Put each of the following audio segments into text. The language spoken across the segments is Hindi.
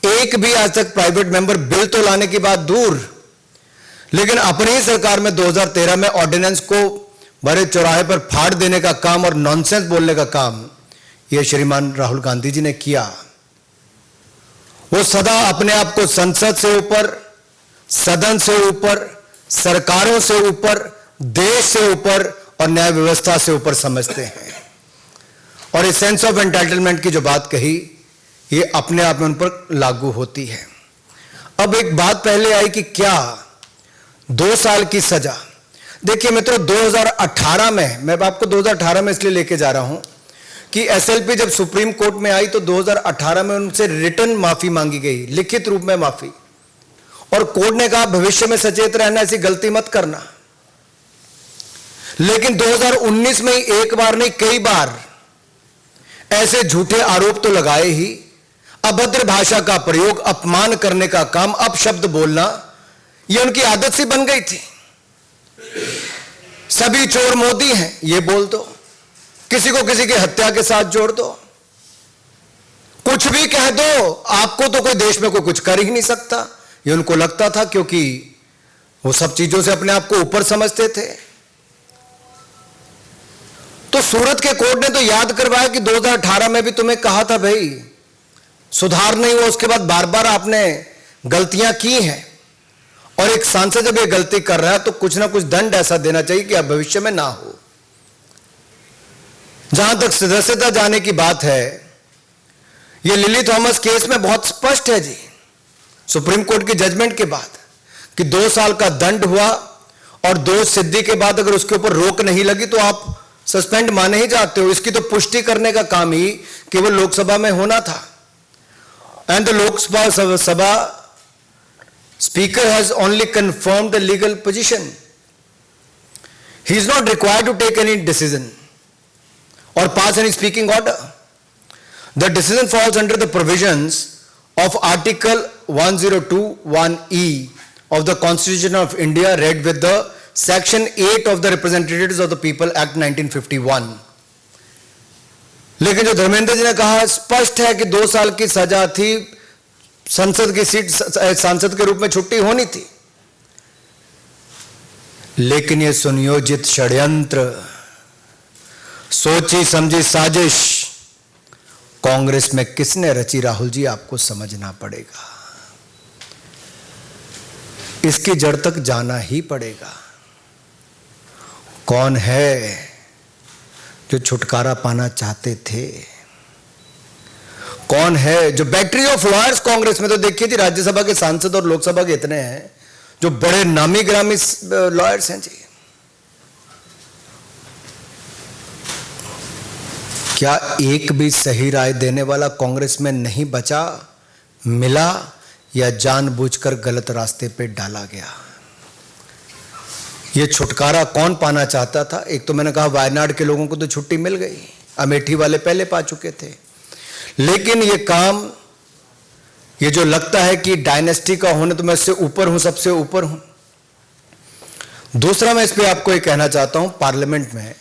एक भी आज तक प्राइवेट मेंबर बिल तो लाने की बात दूर, लेकिन अपनी ही सरकार में 2013 में ऑर्डिनेंस को बड़े चौराहे पर फाड़ देने का काम और नॉनसेंस बोलने का काम यह श्रीमान राहुल गांधी जी ने किया। वो सदा अपने आप को संसद से ऊपर, सदन से ऊपर, सरकारों से ऊपर, देश से ऊपर और न्याय व्यवस्था से ऊपर समझते हैं। और इस सेंस ऑफ एंटाइटलमेंट की जो बात कही, ये अपने आप में उन पर लागू होती है। अब एक बात पहले आई कि क्या 2 साल की सजा। देखिए मित्रों, 2018 में, मैं आपको 2018 में इसलिए लेके जा रहा हूं कि एसएलपी जब सुप्रीम कोर्ट में आई तो 2018 में उनसे रिटर्न माफी मांगी गई, लिखित रूप में माफी, और कोर्ट ने कहा भविष्य में सचेत रहना, ऐसी गलती मत करना। लेकिन 2019 में एक बार नहीं कई बार ऐसे झूठे आरोप तो लगाए ही। अभद्र भाषा का प्रयोग, अपमान करने का काम, अपशब्द बोलना, यह उनकी आदत सी बन गई थी। सभी चोर मोदी हैं ये बोल दो, किसी को किसी की हत्या के साथ जोड़ दो, कुछ भी कह दो, आपको तो कोई देश में कोई कुछ कर ही नहीं सकता, ये उनको लगता था, क्योंकि वो सब चीजों से अपने आप को ऊपर समझते थे। तो सूरत के कोर्ट ने तो याद करवाया कि 2018 में भी तुम्हें कहा था भाई सुधार नहीं हुआ, उसके बाद बार बार आपने गलतियां की हैं, और एक सांसद जब ये गलती कर रहा है तो कुछ ना कुछ दंड ऐसा देना चाहिए कि अब भविष्य में ना हो। जहां तक सदस्यता जाने की बात है, ये लिली थॉमस केस में बहुत स्पष्ट है जी, सुप्रीम कोर्ट की जजमेंट के बाद, कि 2 साल का दंड हुआ और दोष सिद्धि के बाद अगर उसके ऊपर रोक नहीं लगी तो आप सस्पेंड माने ही जाते हो। इसकी तो पुष्टि करने का काम ही केवल लोकसभा में होना था। And the Lok Sabha speaker has only confirmed the legal position. He is not required to take any decision or pass any speaking order. The decision falls under the provisions of Article 1021E of the Constitution of India, read with the Section 8 of the Representatives of the People Act 1951. लेकिन जो धर्मेंद्र जी ने कहा स्पष्ट है कि 2 साल की सजा थी, संसद की सीट सांसद के रूप में छुट्टी होनी थी। लेकिन यह सुनियोजित षड्यंत्र, सोची समझी साजिश कांग्रेस में किसने रची, राहुल जी आपको समझना पड़ेगा। इसकी जड़ तक जाना ही पड़ेगा। कौन है जो छुटकारा पाना चाहते थे? कौन है जो बैटरी ऑफ लॉयर्स कांग्रेस में? तो देखिए जी, राज्यसभा के सांसद और लोकसभा के इतने हैं जो बड़े नामी ग्रामी लॉयर्स हैं जी। क्या एक भी सही राय देने वाला कांग्रेस में नहीं बचा, मिला, या जानबूझकर गलत रास्ते पे डाला गया? ये छुटकारा कौन पाना चाहता था? एक तो मैंने कहा वायनाड के लोगों को तो छुट्टी मिल गई, अमेठी वाले पहले पा चुके थे। लेकिन ये काम, ये जो लगता है कि डायनेस्टी का होने तो मैं इससे ऊपर हूं, सबसे ऊपर हूं। दूसरा मैं इस पे आपको ये कहना चाहता हूं, पार्लियामेंट में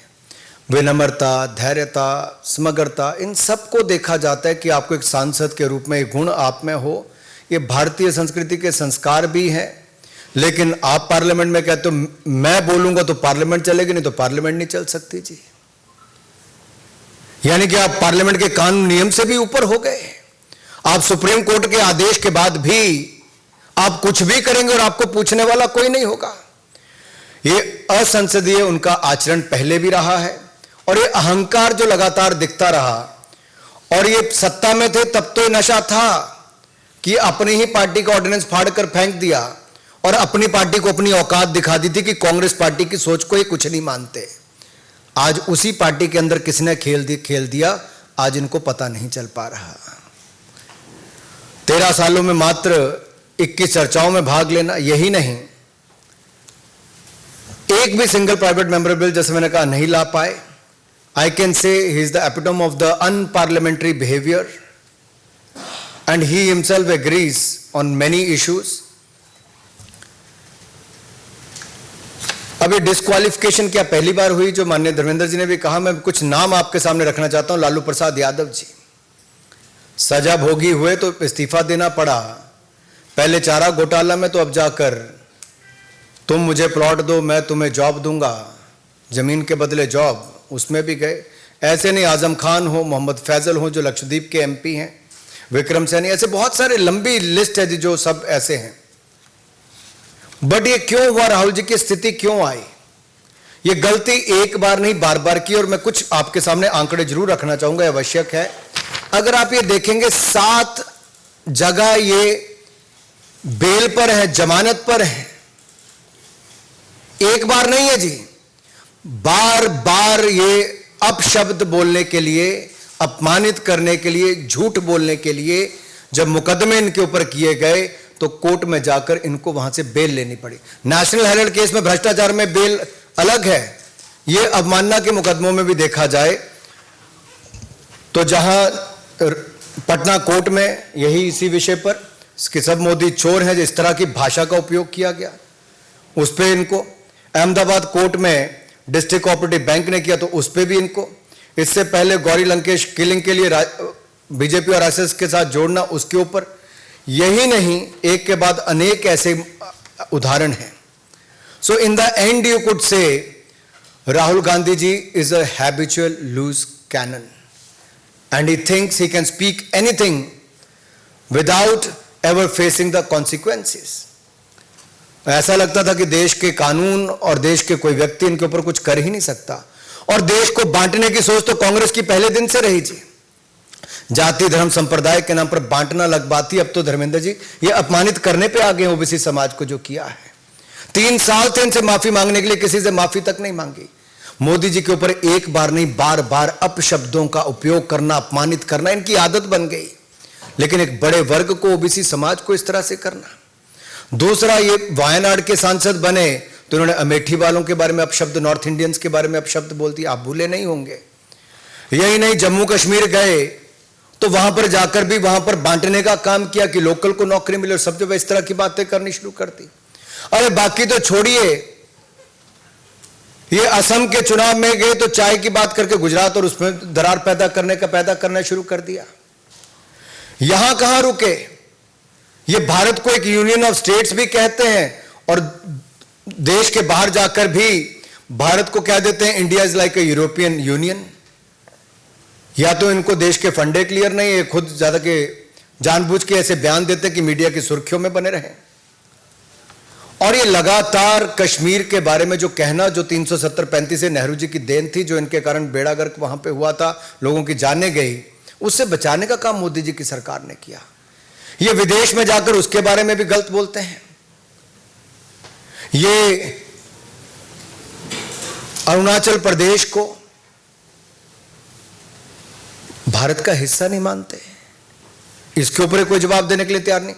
विनम्रता, धैर्यता, समग्रता, इन सबको देखा जाता है कि आपको एक सांसद के रूप में ये गुण आप में हो। ये भारतीय संस्कृति के संस्कार भी हैं। लेकिन आप पार्लियामेंट में कहते हो मैं बोलूंगा तो पार्लियामेंट चलेगी, नहीं तो पार्लियामेंट नहीं चल सकती जी। यानी कि आप पार्लियामेंट के कानून नियम से भी ऊपर हो गए। आप सुप्रीम कोर्ट के आदेश के बाद भी आप कुछ भी करेंगे और आपको पूछने वाला कोई नहीं होगा। ये असंसदीय उनका आचरण पहले भी रहा है, और ये अहंकार जो लगातार दिखता रहा। और ये सत्ता में थे तब तो नशा था कि अपनी ही पार्टी का ऑर्डिनेंस फाड़कर फेंक दिया और अपनी पार्टी को अपनी औकात दिखा दी थी कि कांग्रेस पार्टी की सोच को ये कुछ नहीं मानते। आज उसी पार्टी के अंदर किसने खेल दिया, आज इनको पता नहीं चल पा रहा। 13 सालों में मात्र 21 चर्चाओं में भाग लेना, यही नहीं एक भी सिंगल प्राइवेट मेंबर बिल, जैसे मैंने कहा, नहीं ला पाए। I can say he is the epitome of the unparliamentary behavior, and he himself agrees on many issues. अभी डिस्क्वालिफिकेशन क्या पहली बार हुई? जो माननीय धर्मेंद्र जी ने भी कहा, मैं कुछ नाम आपके सामने रखना चाहता हूं। लालू प्रसाद यादव जी, सजा भोगी हुए तो इस्तीफा देना पड़ा, पहले चारा घोटाला में, तो अब जाकर तुम मुझे प्लॉट दो मैं तुम्हें जॉब दूंगा, जमीन के बदले जॉब, उसमें भी गए। ऐसे नहीं, आजम खान हो, मोहम्मद फैजल हो जो लक्षद्वीप के एमपी हैं, विक्रम सैनी, ऐसे बहुत सारे लंबी लिस्ट है जो सब ऐसे हैं। बट ये क्यों हुआ, राहुल जी की स्थिति क्यों आई? ये गलती एक बार नहीं बार बार की, और मैं कुछ आपके सामने आंकड़े जरूर रखना चाहूंगा, आवश्यक है। अगर आप ये देखेंगे 7 जगह ये बेल पर है, जमानत पर है, एक बार नहीं है जी, बार बार ये अपशब्द बोलने के लिए, अपमानित करने के लिए, झूठ बोलने के लिए जब मुकदमे इनके ऊपर किए गए तो कोर्ट में जाकर इनको वहां से बेल लेनी पड़ी। नेशनल हेराल्ड केस में भ्रष्टाचार में बेल अलग है, यह अवमानना के मुकदमों में भी देखा जाए तो जहां पटना कोर्ट में यही इसी विषय पर कि सब मोदी चोर हैं, जिस तरह की भाषा का उपयोग किया गया उस पर इनको, अहमदाबाद कोर्ट में डिस्ट्रिक्ट कोऑपरेटिव बैंक ने किया तो उस पर भी इनको, इससे पहले गौरी लंकेश किलिंग के लिए बीजेपी और आरएसएस के साथ जोड़ना, उसके ऊपर, यही नहीं एक के बाद अनेक ऐसे उदाहरण हैं। So in the end you could say Rahul Gandhi ji is a habitual loose cannon and he thinks he can speak anything without ever facing the consequences. ऐसा लगता था कि देश के कानून और देश के कोई व्यक्ति इनके ऊपर कुछ कर ही नहीं सकता, और देश को बांटने की सोच तो कांग्रेस की पहले दिन से रही थी। जाति धर्म संप्रदाय के नाम पर बांटना अलग बात थी, अब तो धर्मेंद्र जी ये अपमानित करने पे आ गए ओबीसी समाज को, जो किया है। 3 साल थे इनसे माफी मांगने के लिए, किसी से माफी तक नहीं मांगी। मोदी जी के ऊपर एक बार नहीं बार बार अपशब्दों का उपयोग करना, अपमानित करना इनकी आदत बन गई। लेकिन एक बड़े वर्ग को, ओबीसी समाज को इस तरह से करना। दूसरा, ये वायनाड के सांसद बने तो इन्होंने अमेठी वालों के बारे में अपशब्द, नॉर्थ इंडियंस के बारे में अपशब्द बोल दिया, आप भूले नहीं होंगे। यही नहीं, जम्मू कश्मीर गए तो वहां पर जाकर भी वहां पर बांटने का काम किया कि लोकल को नौकरी मिले, और सब जब इस तरह की बातें करनी शुरू कर दी। अरे बाकी तो छोड़िए, ये असम के चुनाव में गए तो चाय की बात करके गुजरात और उसमें दरार पैदा करना शुरू कर दिया। यहां कहां रुके, ये भारत को एक यूनियन ऑफ स्टेट्स भी कहते हैं, और देश के बाहर जाकर भी भारत को कह देते हैं India is like a European union. या तो इनको देश के फंडे क्लियर नहीं है, खुद ज्यादा के जानबूझ के ऐसे बयान देते हैं कि मीडिया की सुर्खियों में बने रहें। और ये लगातार कश्मीर के बारे में जो कहना, जो 370-35 से नेहरू जी की देन थी, जो इनके कारण बेड़ा गर्क वहां पे हुआ था, लोगों की जाने गई, उससे बचाने का काम मोदी जी की सरकार ने किया। ये विदेश में जाकर उसके बारे में भी गलत बोलते हैं। ये अरुणाचल प्रदेश को भारत का हिस्सा नहीं मानते, इसके ऊपर कोई जवाब देने के लिए तैयार नहीं।